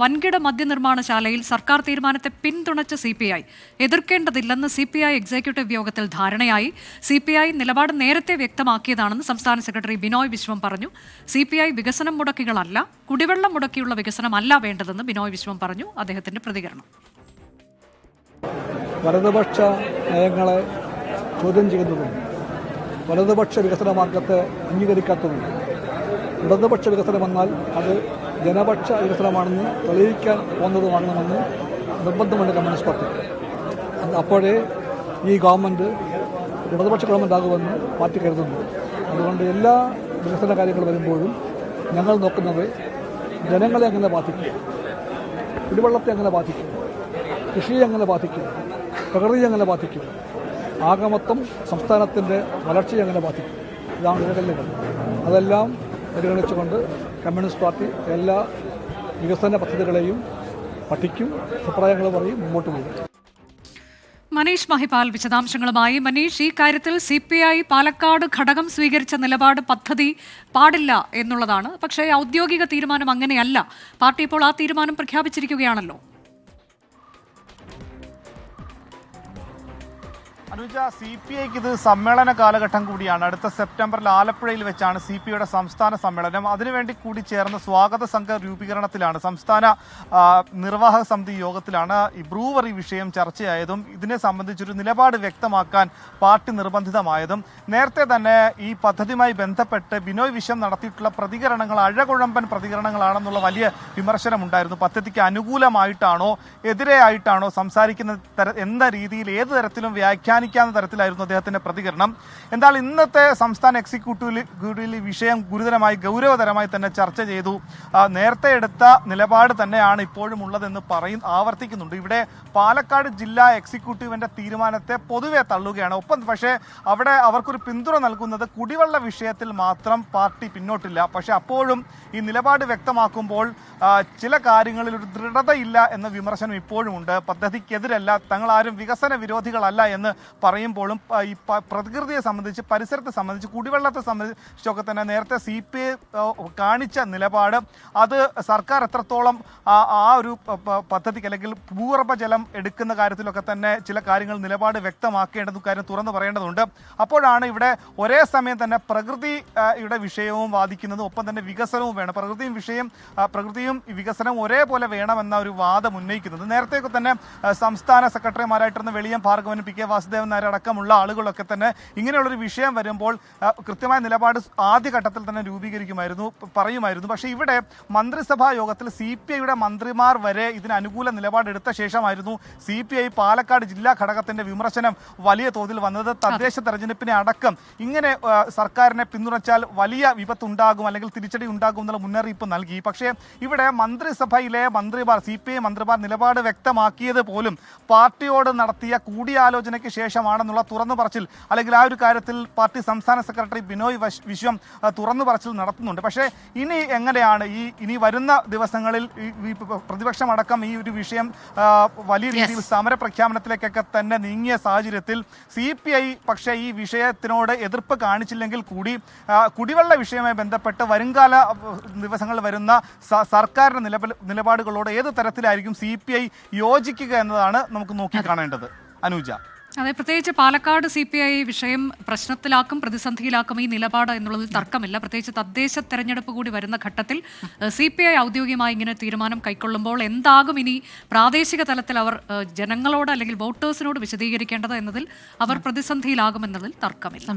വൻകിട മദ്യനിർമ്മാണശാലയിൽ സർക്കാർ തീരുമാനത്തെ പിന്തുണച്ച CPI എതിർക്കേണ്ടതില്ലെന്ന് CPI എക്സിക്യൂട്ടീവ് യോഗത്തിൽ ധാരണയായി. CPI നിലപാട് നേരത്തെ വ്യക്തമാക്കിയതാണെന്ന് സംസ്ഥാന സെക്രട്ടറി ബിനോയ് വിശ്വം പറഞ്ഞു. CPI വികസനം മുടക്കികളല്ല, കുടിവെള്ളം മുടക്കിയുള്ള വികസനമല്ല വേണ്ടതെന്ന് ബിനോയ് വിശ്വം പറഞ്ഞു. അദ്ദേഹത്തിന്റെ പ്രതികരണം: വലതുപക്ഷ നയങ്ങളെ ചോദ്യം ചെയ്യുന്നതും വലതുപക്ഷ വികസന മാർഗത്തെ അംഗീകരിക്കാത്തതും ഇടതുപക്ഷ വികസനം വന്നാൽ അത് ജനപക്ഷ വികസനമാണെന്ന് തെളിയിക്കാൻ പോകുന്നതുമാണെന്ന് നിർബന്ധമുണ്ട് കമ്മ്യൂണിസ്റ്റ് പാർട്ടി. അപ്പോഴേ ഈ ഗവൺമെൻറ് ഇടതുപക്ഷ ഗവൺമെൻറ് ആകുമെന്ന് പാർട്ടി കരുതുന്നു. അതുകൊണ്ട് എല്ലാ വികസന കാര്യങ്ങൾ വരുമ്പോഴും ഞങ്ങൾ നോക്കുന്നത് ജനങ്ങളെ എങ്ങനെ ബാധിക്കും, കുടിവെള്ളത്തെ എങ്ങനെ ബാധിക്കും, കൃഷിയെ എങ്ങനെ ബാധിക്കും, പ്രകൃതിയെ എങ്ങനെ ബാധിക്കും, ആകമൊത്തം സംസ്ഥാനത്തിൻ്റെ വളർച്ചയെ എങ്ങനെ ബാധിക്കും, ഇതാണ് വികസനങ്ങൾ. അതെല്ലാം പരിഗണിച്ചുകൊണ്ട് കമ്മ്യൂണിസ്റ്റ് പാർട്ടി എല്ലാ വികസന പദ്ധതികളെയും പഠിക്കും, അഭിപ്രായങ്ങൾ പറയും, മുമ്പോട്ട് പോകും. മനീഷ് മഹിപാൽ വിശദാംശങ്ങളുമായി. മനീഷ്, ഈ കാര്യത്തിൽ CPI പാലക്കാട് ഘടകം സ്വീകരിച്ച നിലപാട് പദ്ധതി പാടില്ല എന്നുള്ളതാണ്. പക്ഷേ ഔദ്യോഗിക തീരുമാനം അങ്ങനെയല്ല. പാർട്ടി ഇപ്പോൾ ആ തീരുമാനം പ്രഖ്യാപിച്ചിരിക്കുകയാണല്ലോ. അനുജ, CPIക്ക് ഇത് സമ്മേളന കാലഘട്ടം കൂടിയാണ്. അടുത്ത സെപ്റ്റംബറിൽ ആലപ്പുഴയിൽ വെച്ചാണ് CPIയുടെ സംസ്ഥാന സമ്മേളനം. അതിനുവേണ്ടി കൂടി ചേർന്ന സ്വാഗത സംഘ രൂപീകരണത്തിലാണ്, സംസ്ഥാന നിർവാഹക സമിതി യോഗത്തിലാണ് ഈ ബ്രൂവറി വിഷയം ചർച്ചയായതും ഇതിനെ സംബന്ധിച്ചൊരു നിലപാട് വ്യക്തമാക്കാൻ പാർട്ടി നിർബന്ധിതമായതും. നേരത്തെ തന്നെ ഈ പദ്ധതിയുമായി ബന്ധപ്പെട്ട് ബിനോയ് വിശ്വം നടത്തിയിട്ടുള്ള പ്രതികരണങ്ങൾ അഴകുഴമ്പൻ പ്രതികരണങ്ങളാണെന്നുള്ള വലിയ വിമർശനമുണ്ടായിരുന്നു. പദ്ധതിക്ക് അനുകൂലമായിട്ടാണോ എതിരെയായിട്ടാണോ സംസാരിക്കുന്ന എന്ന രീതിയിൽ ഏത് തരത്തിലും വ്യാഖ്യാനിക്കാവുന്ന തരത്തിലായിരുന്നു അദ്ദേഹത്തിന്റെ പ്രതികരണം. എന്നാൽ ഇന്നത്തെ സംസ്ഥാന എക്സിക്യൂട്ടീവിൽ ഈ വിഷയം ഗുരുതരമായി ഗൗരവതരമായി തന്നെ ചർച്ച ചെയ്തു. നേരത്തെ എടുത്ത നിലപാട് തന്നെയാണ് ഇപ്പോഴും ഉള്ളതെന്ന് ആവർത്തിക്കുന്നുണ്ട്. ഇവിടെ പാലക്കാട് ജില്ലാ എക്സിക്യൂട്ടീവിന്റെ തീരുമാനത്തെ പൊതുവെ തള്ളുകയാണ്. ഒപ്പം പക്ഷേ അവിടെ അവർക്കൊരു പിന്തുണ നൽകുന്നത് കുടിവെള്ള വിഷയത്തിൽ മാത്രം പാർട്ടി പിന്നോട്ടില്ല. പക്ഷെ അപ്പോഴും ഈ നിലപാട് വ്യക്തമാക്കുമ്പോൾ ചില കാര്യങ്ങളിൽ ഒരു ദൃഢതയില്ല എന്ന വിമർശനം ഇപ്പോഴും ഉണ്ട്. പദ്ധതിക്കെതിരല്ല, തങ്ങളാരും വികസന വിരോധികളല്ല എന്ന് പറയുമ്പോഴും ഈ പ്രകൃതിയെ സംബന്ധിച്ച്, പരിസരത്തെ സംബന്ധിച്ച്, കുടിവെള്ളത്തെ സംബന്ധിച്ചൊക്കെ തന്നെ നേരത്തെ CPI കാണിച്ച നിലപാട് അത് സർക്കാർ എത്രത്തോളം ആ ഒരു പദ്ധതിക്ക് അല്ലെങ്കിൽ ഭൂഗർഭജലം എടുക്കുന്ന കാര്യത്തിലൊക്കെ തന്നെ ചില കാര്യങ്ങൾ നിലപാട് വ്യക്തമാക്കേണ്ടതും കാര്യം തുറന്നു പറയേണ്ടതുണ്ട്. അപ്പോഴാണ് ഇവിടെ ഒരേ സമയം തന്നെ പ്രകൃതിയുടെ വിഷയവും വാദിക്കുന്നതും ഒപ്പം തന്നെ വികസനവും വേണം, പ്രകൃതിയും വികസനവും ഒരേപോലെ വേണമെന്ന ഒരു വാദം ഉന്നയിക്കുന്നത്. നേരത്തെയൊക്കെ തന്നെ സംസ്ഥാന സെക്രട്ടറിമാരായിട്ടിരുന്ന വെളിയം ഭാർഗവനും PK വാസുദേവൻ നായർ അടക്കമുള്ള ആളുകളൊക്കെ തന്നെ ഇങ്ങനെയുള്ളൊരു വിഷയം വരുമ്പോൾ കൃത്യമായ നിലപാട് ആദ്യഘട്ടത്തിൽ തന്നെ പറയുമായിരുന്നു. പക്ഷേ ഇവിടെ മന്ത്രിസഭാ യോഗത്തിൽ CPIയുടെ മന്ത്രിമാർ വരെ ഇതിന് അനുകൂല നിലപാടെടുത്ത ശേഷമായിരുന്നു CPI പാലക്കാട് ജില്ലാ ഘടകത്തിന്റെ വിമർശനം വലിയ തോതിൽ വന്നത്. തദ്ദേശ തെരഞ്ഞെടുപ്പിനെ അടക്കം ഇങ്ങനെ സർക്കാരിനെ പിന്തുണച്ചാൽ വലിയ വിപത്തുണ്ടാകും അല്ലെങ്കിൽ തിരിച്ചടി ഉണ്ടാകും എന്നുള്ള മുന്നറിയിപ്പ് നൽകി. പക്ഷേ ഇവിടെ മന്ത്രിസഭയിലെ CPI മന്ത്രിമാർ നിലപാട് വ്യക്തമാക്കിയത് പോലും പാർട്ടിയോട് നടത്തിയ കൂടിയാലോചനയ്ക്ക് ശേഷമാണെന്നുള്ള തുറന്നു പറച്ചിൽ, അല്ലെങ്കിൽ ആ ഒരു കാര്യത്തിൽ പാർട്ടി സംസ്ഥാന സെക്രട്ടറി ബിനോയ് വിശ്വം തുറന്നു പറച്ചിൽ നടത്തുന്നുണ്ട്. പക്ഷേ ഇനി എങ്ങനെയാണ് ഇനി വരുന്ന ദിവസങ്ങളിൽ പ്രതിപക്ഷമടക്കം ഈ ഒരു വിഷയം വലിയ രീതിയിൽ സമര പ്രഖ്യാപനത്തിലേക്കൊക്കെ തന്നെ നീങ്ങിയ സാഹചര്യത്തിൽ CPI പക്ഷേ ഈ വിഷയത്തിനോട് എതിർപ്പ് കാണിച്ചില്ലെങ്കിൽ കൂടി കുടിവെള്ള വിഷയവുമായി ബന്ധപ്പെട്ട് വരുംകാല ദിവസങ്ങളിൽ വരുന്ന സർക്കാരിന്റെ നിലപാടുകളോട് ഏത് തരത്തിലായിരിക്കും CPI യോജിക്കുക എന്നതാണ് നമുക്ക് നോക്കിക്കാണേണ്ടത്. അനുജ, അതെ, പ്രത്യേകിച്ച് പാലക്കാട് CPI വിഷയം പ്രശ്നത്തിലാക്കും, പ്രതിസന്ധിയിലാക്കും ഈ നിലപാട് എന്നുള്ളതിൽ തർക്കമില്ല. പ്രത്യേകിച്ച് തദ്ദേശ തെരഞ്ഞെടുപ്പ് കൂടി വരുന്ന ഘട്ടത്തിൽ CPI ഔദ്യോഗികമായി ഇങ്ങനെ തീരുമാനം കൈക്കൊള്ളുമ്പോൾ എന്താകും ഇനി പ്രാദേശിക തലത്തിൽ അവർ ജനങ്ങളോട് അല്ലെങ്കിൽ വോട്ടേഴ്സിനോട് വിശദീകരിക്കേണ്ടത് എന്നതിൽ അവർ പ്രതിസന്ധിയിലാകുമെന്നതിൽ തർക്കമില്ല.